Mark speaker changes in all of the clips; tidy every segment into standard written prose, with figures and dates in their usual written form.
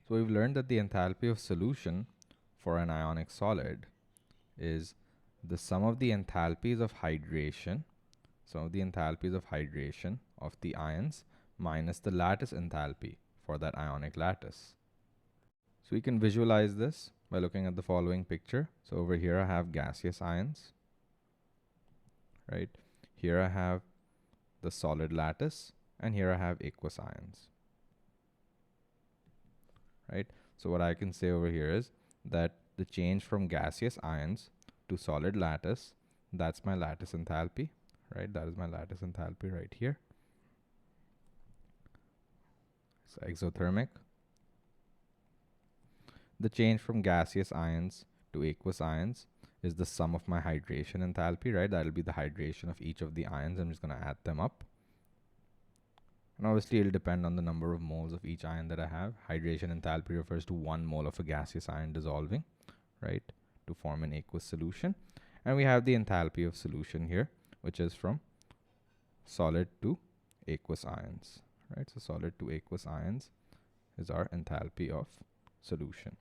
Speaker 1: So we've learned that the enthalpy of solution for an ionic solid is the sum of the enthalpies of hydration, of the ions minus the lattice enthalpy for that ionic lattice. So we can visualize this by looking at the following picture. So over here I have gaseous ions, right? Here I have the solid lattice, and here I have aqueous ions, right? So what I can say over here is that the change from gaseous ions to solid lattice, that's my lattice enthalpy, right? That is my lattice enthalpy right here. It's exothermic. The change from gaseous ions to aqueous ions is the sum of my hydration enthalpy, right? That'll be the hydration of each of the ions. I'm just going to add them up. And obviously, it'll depend on the number of moles of each ion that I have. Hydration enthalpy refers to 1 mole of a gaseous ion dissolving, right, to form an aqueous solution. And we have the enthalpy of solution here, which is from solid to aqueous ions, right? So solid to aqueous ions is our enthalpy of solution.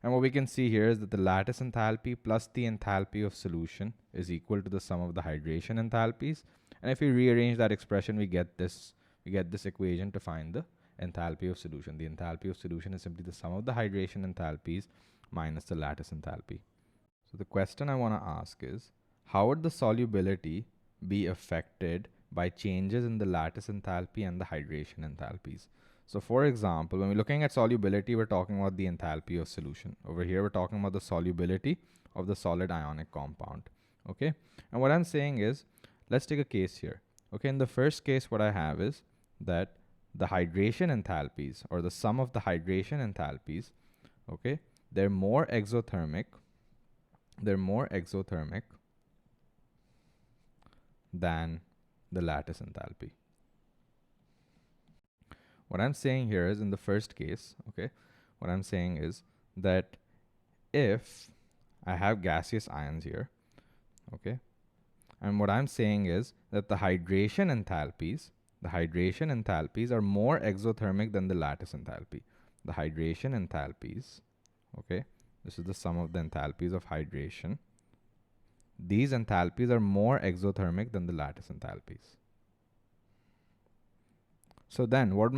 Speaker 1: And what we can see here is that the lattice enthalpy plus the enthalpy of solution is equal to the sum of the hydration enthalpies. And if we rearrange that expression, we get this equation to find the enthalpy of solution. The enthalpy of solution is simply the sum of the hydration enthalpies minus the lattice enthalpy. So the question I want to ask is, how would the solubility be affected by changes in the lattice enthalpy and the hydration enthalpies? So for example, when we're looking at solubility, we're talking about the enthalpy of solution. Over here, we're talking about the solubility of the solid ionic compound. Okay. And what I'm saying is, let's take a case here. Okay. In the first case, what I have is that the hydration enthalpies, or the sum of the hydration enthalpies, okay, they're more exothermic than the lattice enthalpy. What I'm saying here is, in the first case, okay, what I'm saying is that if I have gaseous ions here, okay, and what I'm saying is that the hydration enthalpies are more exothermic than the lattice enthalpy. The hydration enthalpies, okay, this is the sum of the enthalpies of hydration. These enthalpies are more exothermic than the lattice enthalpies. So then what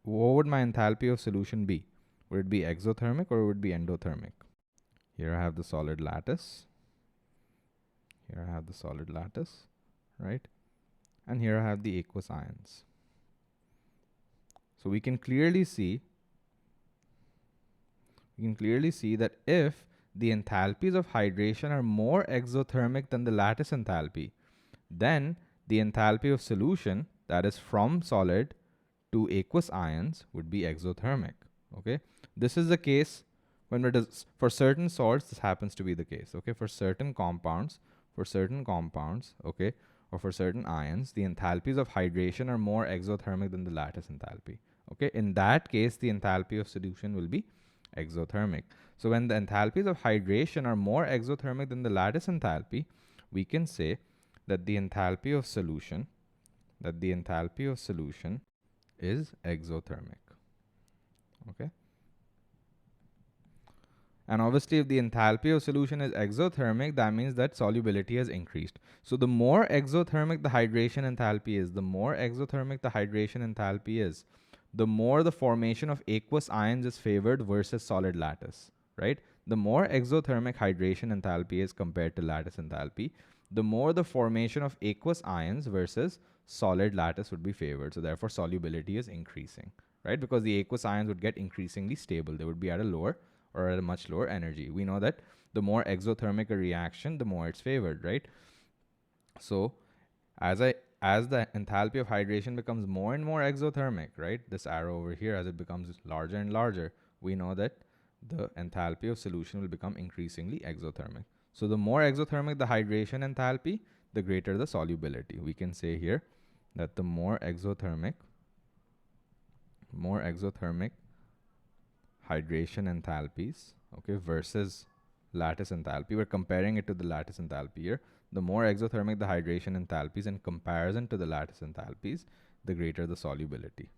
Speaker 1: would my enthalpy of solution be? Would it be exothermic or would it be endothermic? Here I have the solid lattice. Right? And here I have the aqueous ions. So we can clearly see that if the enthalpies of hydration are more exothermic than the lattice enthalpy, then the enthalpy of solution, that is from solid to aqueous ions, would be exothermic. Okay, this is the case when it is for certain salts. This happens to be the case. Okay, for certain compounds, okay, or for certain ions, the enthalpies of hydration are more exothermic than the lattice enthalpy. Okay, in that case, the enthalpy of solution will be exothermic. So when the enthalpies of hydration are more exothermic than the lattice enthalpy, we can say that the enthalpy of solution is exothermic. Okay. And obviously, if the enthalpy of solution is exothermic, that means that solubility has increased. So the more exothermic the hydration enthalpy is, the more the formation of aqueous ions is favored versus solid lattice, right? The more exothermic hydration enthalpy is compared to lattice enthalpy, the more the formation of aqueous ions versus solid lattice would be favored. So therefore, solubility is increasing, right? Because the aqueous ions would get increasingly stable. They would be at a lower or at a much lower energy. We know that the more exothermic a reaction, the more it's favored, right? So as the enthalpy of hydration becomes more and more exothermic, right? This arrow over here, as it becomes larger and larger, we know that the enthalpy of solution will become increasingly exothermic. So the more exothermic the hydration enthalpy, the greater the solubility. We can say here that the more exothermic hydration enthalpies, okay, versus lattice enthalpy. We're comparing it to the lattice enthalpy here. The more exothermic the hydration enthalpies in comparison to the lattice enthalpies, the greater the solubility.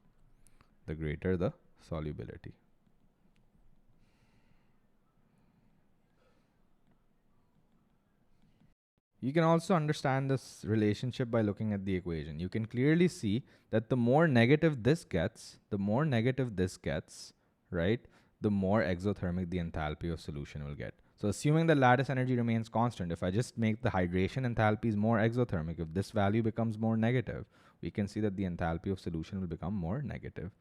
Speaker 1: You can also understand this relationship by looking at the equation. You can clearly see that the more negative this gets, right, the more exothermic the enthalpy of solution will get. So assuming the lattice energy remains constant, if I just make the hydration enthalpies more exothermic, if this value becomes more negative, we can see that the enthalpy of solution will become more negative.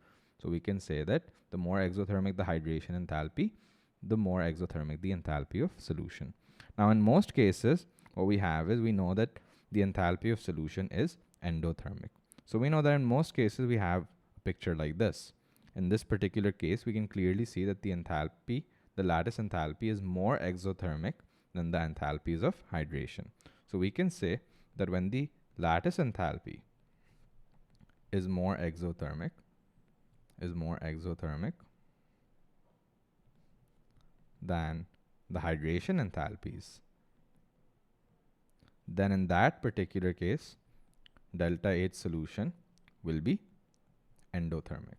Speaker 1: So we can say that the more exothermic the hydration enthalpy, the more exothermic the enthalpy of solution. Now in most cases, what we have is we know that the enthalpy of solution is endothermic. So we know that in most cases we have a picture like this. In this particular case, we can clearly see that the enthalpy, the lattice enthalpy is more exothermic than the enthalpies of hydration. So we can say that when the lattice enthalpy is more exothermic, than the hydration enthalpies, then in that particular case, delta H solution will be endothermic.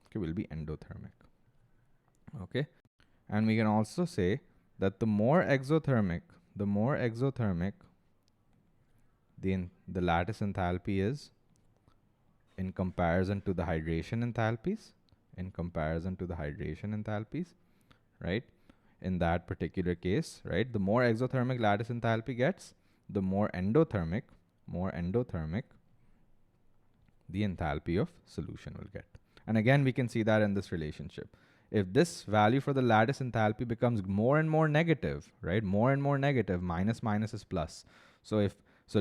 Speaker 1: Okay, will be endothermic. Okay, and we can also say that the more exothermic the lattice enthalpy is in comparison to the hydration enthalpies, right? In that particular case, right, the more exothermic lattice enthalpy gets, the more endothermic the enthalpy of solution will get. And again, we can see that in this relationship. If this value for the lattice enthalpy becomes more and more negative, right, more and more negative, minus is plus. So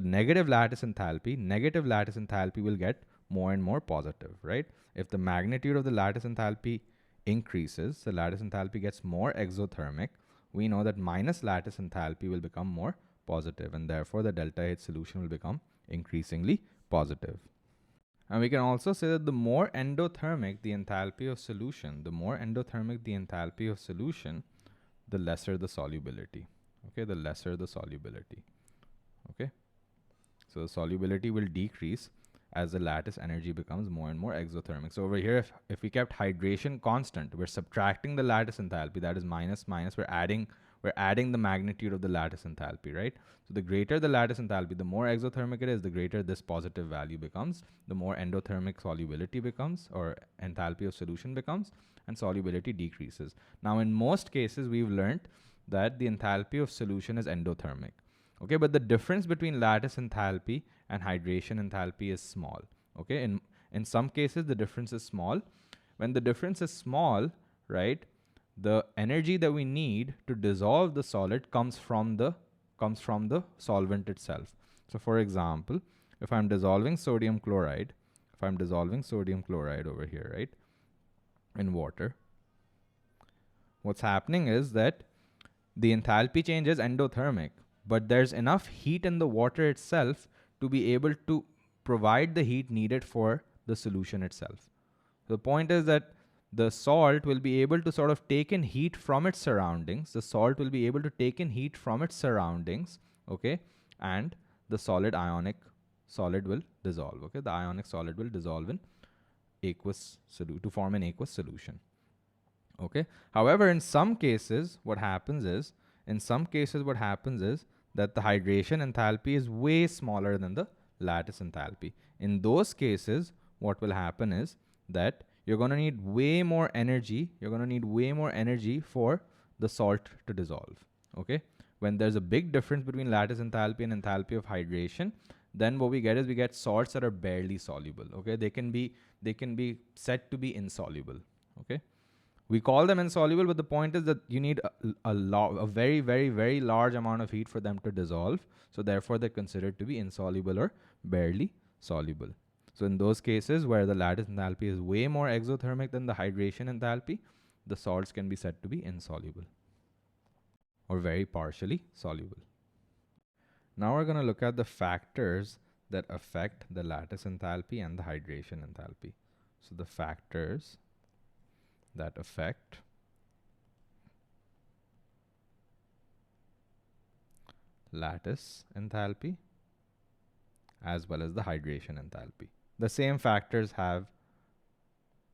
Speaker 1: negative lattice enthalpy will get more and more positive, right? If the magnitude of the lattice enthalpy increases, the lattice enthalpy gets more exothermic, we know that minus lattice enthalpy will become more positive, and therefore the delta H solution will become increasingly positive. And we can also say that the more endothermic the enthalpy of solution, the lesser the solubility. Okay, the lesser the solubility. Okay, so the solubility will decrease as the lattice energy becomes more and more exothermic. So over here, if we kept hydration constant, we're subtracting the lattice enthalpy, that is minus, we're adding the magnitude of the lattice enthalpy, right? So the greater the lattice enthalpy, the more exothermic it is, the greater this positive value becomes, the more endothermic solubility becomes, or enthalpy of solution becomes, and solubility decreases. Now in most cases, we've learned that the enthalpy of solution is endothermic. Okay, but the difference between lattice enthalpy and hydration enthalpy is small. Okay, in some cases the difference is small. When the difference is small, right, the energy that we need to dissolve the solid comes from the solvent itself. So for example, if I'm dissolving sodium chloride over here, right, in water, what's happening is that the enthalpy change is endothermic, but there's enough heat in the water itself to be able to provide the heat needed for the solution itself. The point is that the salt will be able to sort of take in heat from its surroundings. Okay, and the solid will dissolve. Okay, the ionic solid will dissolve in to form an aqueous solution. Okay. However, in some cases, what happens is that the hydration enthalpy is way smaller than the lattice enthalpy. In those cases, what will happen is that you're going to need way more energy. For the salt to dissolve. Okay. When there's a big difference between lattice enthalpy and enthalpy of hydration, then what we get salts that are barely soluble. Okay. They can be said to be insoluble. Okay. We call them insoluble, but the point is that you need a very, very, very large amount of heat for them to dissolve. So therefore, they're considered to be insoluble or barely soluble. So in those cases where the lattice enthalpy is way more exothermic than the hydration enthalpy, the salts can be said to be insoluble or very partially soluble. Now we're going to look at the factors that affect the lattice enthalpy and the hydration enthalpy. So the factors that affect lattice enthalpy as well as the hydration enthalpy. The same factors have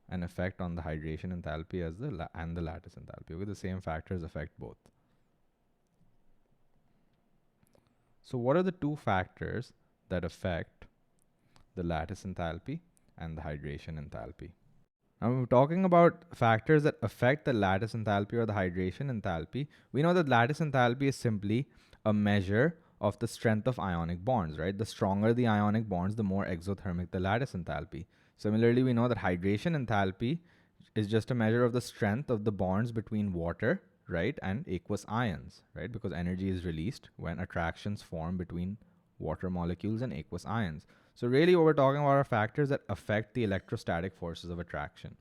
Speaker 1: an effect on the hydration enthalpy as and the lattice enthalpy. Okay, the same factors affect both. So what are the two factors that affect the lattice enthalpy and the hydration enthalpy? Now, when we're talking about factors that affect the lattice enthalpy or the hydration enthalpy, we know that lattice enthalpy is simply a measure of the strength of ionic bonds, right? The stronger the ionic bonds, the more exothermic the lattice enthalpy. Similarly, we know that hydration enthalpy is just a measure of the strength of the bonds between water, right, and aqueous ions, right? Because energy is released when attractions form between water molecules and aqueous ions. So really what we're talking about are factors that affect the electrostatic forces of attraction.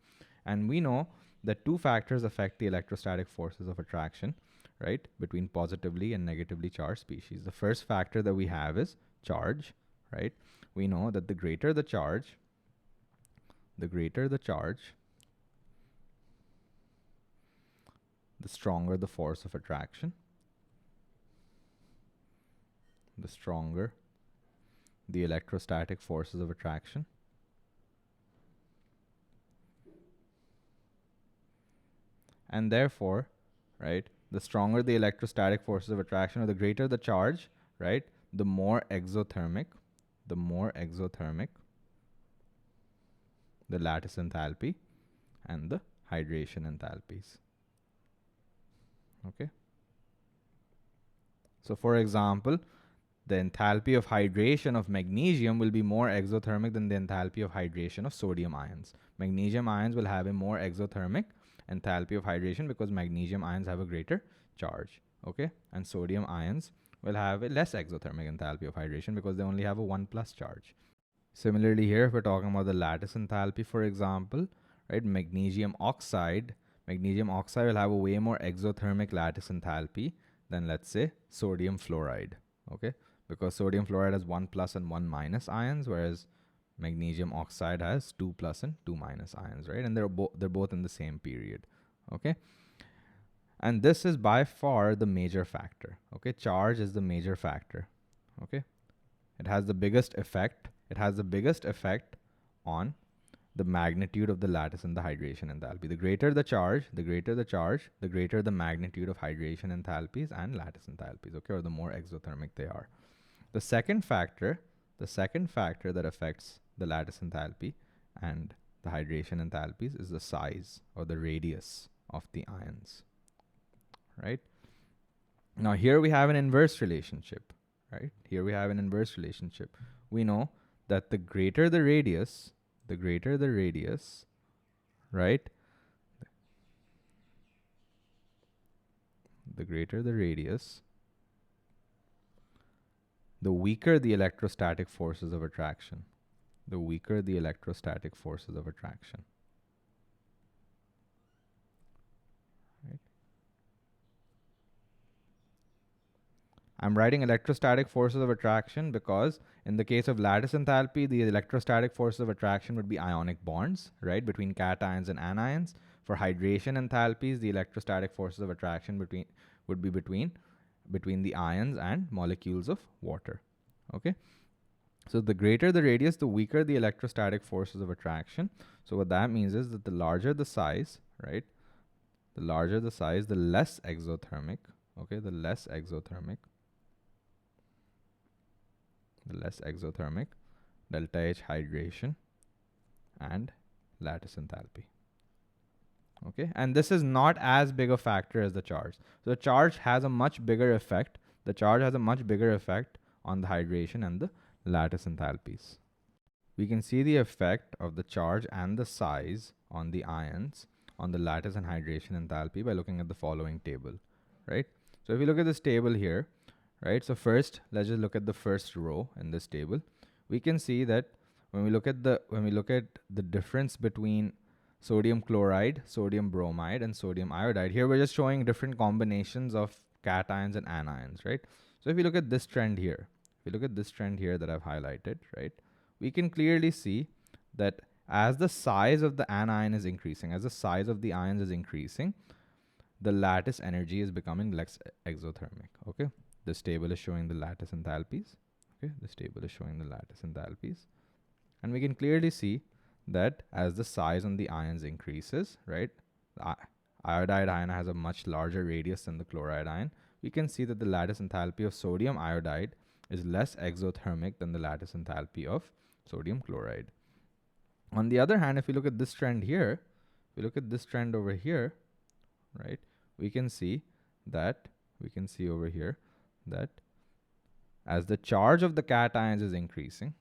Speaker 1: And we know that two factors affect the electrostatic forces of attraction, right, between positively and negatively charged species. The first factor that we have is charge, right? We know that the greater the charge, the stronger the force of attraction, the stronger the electrostatic forces of attraction. And therefore, right, the stronger the electrostatic forces of attraction or the greater the charge, right, the more exothermic the lattice enthalpy and the hydration enthalpies. Okay. So for example, the enthalpy of hydration of magnesium will be more exothermic than the enthalpy of hydration of sodium ions. Magnesium ions will have a more exothermic enthalpy of hydration because magnesium ions have a greater charge, okay? And sodium ions will have a less exothermic enthalpy of hydration because they only have a 1 plus charge. Similarly here, if we're talking about the lattice enthalpy, for example, right, magnesium oxide will have a way more exothermic lattice enthalpy than, let's say, sodium fluoride, okay? Because sodium fluoride has 1 plus and 1 minus ions, whereas magnesium oxide has 2 plus and 2 minus ions, right? And they're both in the same period, okay? And this is by far the major factor, okay? Charge is the major factor, okay? It has the biggest effect. It has the biggest effect on the magnitude of the lattice and the hydration enthalpy. The greater the charge, the greater the magnitude of hydration enthalpies and lattice enthalpies, okay? Or the more exothermic they are. The second factor that affects the lattice enthalpy and the hydration enthalpies is the size or the radius of the ions, right? Now here we have an inverse relationship, right? Here we have an inverse relationship. We know that the greater the radius, right? The greater the radius, the weaker the electrostatic forces of attraction. The weaker the electrostatic forces of attraction. Right? I'm writing electrostatic forces of attraction because in the case of lattice enthalpy, the electrostatic forces of attraction would be ionic bonds, right, between cations and anions. For hydration enthalpies, the electrostatic forces of attraction would be between the ions and molecules of water. Okay. So the greater the radius, the weaker the electrostatic forces of attraction. So what that means is that the larger the size, right? The larger the size, the less exothermic. Okay, the less exothermic, delta H hydration and lattice enthalpy. Okay, and this is not as big a factor as the charge. So the charge has a much bigger effect. The charge has a much bigger effect on the hydration and the lattice enthalpies. We can see the effect of the charge and the size on the ions on the lattice and hydration enthalpy by looking at the following table, right? So if you look at this table here, right? So first, let's just look at the first row in this table. We can see that when we look at the difference between sodium chloride, sodium bromide, and sodium iodide, here we're just showing different combinations of cations and anions, right? So if you look at this trend here, that I've highlighted, right, we can clearly see that as the size of the anion is increasing, as the size of the ions is increasing, the lattice energy is becoming less exothermic, okay? This table is showing the lattice enthalpies, okay? This table is showing the lattice enthalpies. And we can clearly see that as the size on the ions increases, right, the iodide ion has a much larger radius than the chloride ion. We can see that the lattice enthalpy of sodium iodide is less exothermic than the lattice enthalpy of sodium chloride. On the other hand, if you look at this trend here, if you look at this trend over here, right, we can see over here that as the charge of the cations is increasing,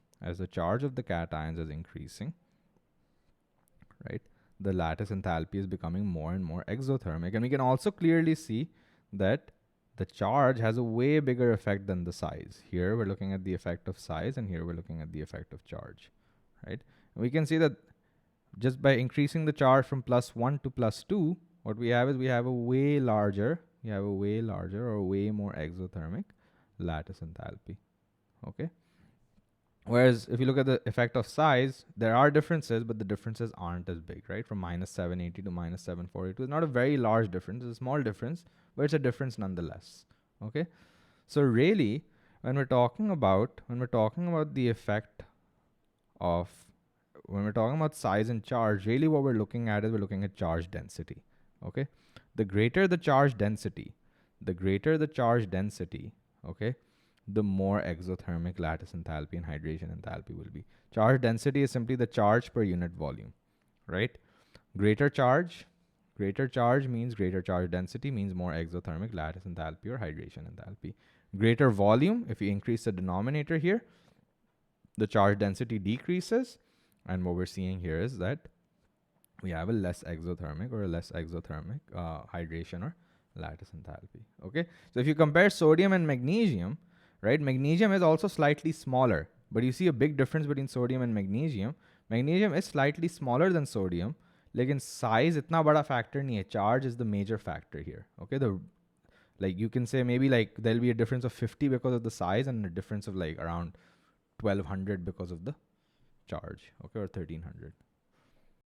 Speaker 1: right, the lattice enthalpy is becoming more and more exothermic. And we can also clearly see that the charge has a way bigger effect than the size. Here we're looking at the effect of size, and here we're looking at the effect of charge, right? And we can see that just by increasing the charge from +1 to +2, what we have is we have a way larger or way more exothermic lattice enthalpy, okay? Whereas if you look at the effect of size, there are differences, but the differences aren't as big, right? From -780 to -742 is not a very large difference. It's a small difference, but it's a difference nonetheless, okay? So really, when we're talking about the effect of, when we're talking about size and charge, really what we're looking at is we're looking at charge density, okay? The greater the charge density, okay, the more exothermic lattice enthalpy and hydration enthalpy will be. Charge density is simply the charge per unit volume, right? Greater charge means greater charge density means more exothermic lattice enthalpy or hydration enthalpy. Greater volume, if you increase the denominator here, the charge density decreases, and what we're seeing here is that we have a less exothermic hydration or lattice enthalpy, okay? So if you compare sodium and magnesium, right, magnesium is also slightly smaller, but you see a big difference between sodium and magnesium. Magnesium is slightly smaller than sodium, लेकिन size इतना बड़ा factor नहीं है, charge is the major factor here, okay? Like you can say maybe like there'll be a difference of 50 because of the size and a difference of like around 1200 because of the charge, okay, or 1300.